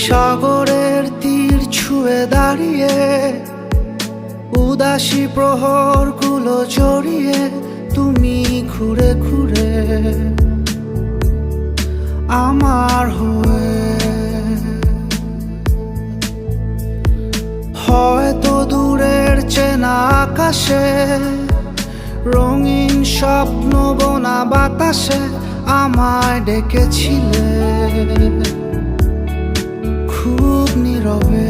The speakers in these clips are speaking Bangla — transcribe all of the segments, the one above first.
সাগরের তীর ছুঁয়ে দাঁড়িয়ে উদাসী প্রহরগুলো জড়িয়ে তুমি ঘুরে ঘুরে আমার হয়ে হয়তো দূরের চেনা আকাশে রঙিন স্বপ্ন বোনা বাতাসে আমায় ডেকেছিলে খুব নীরবে।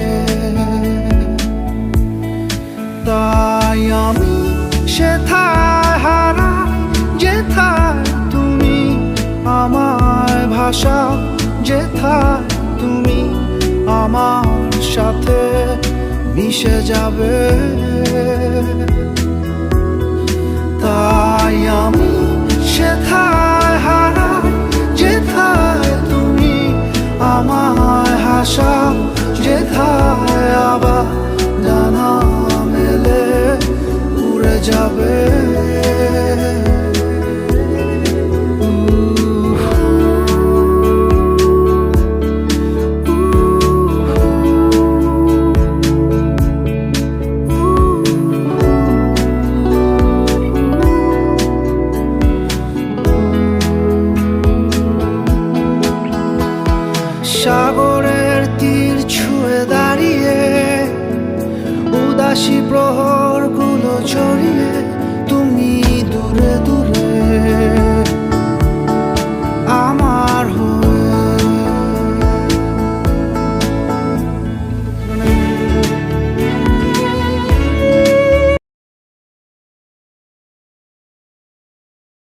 তাই আমি সেথায় হারাই যেথায় তুমি আমায় ভাষা, যেথায় তুমি আমার সাথে মিশে যাবে।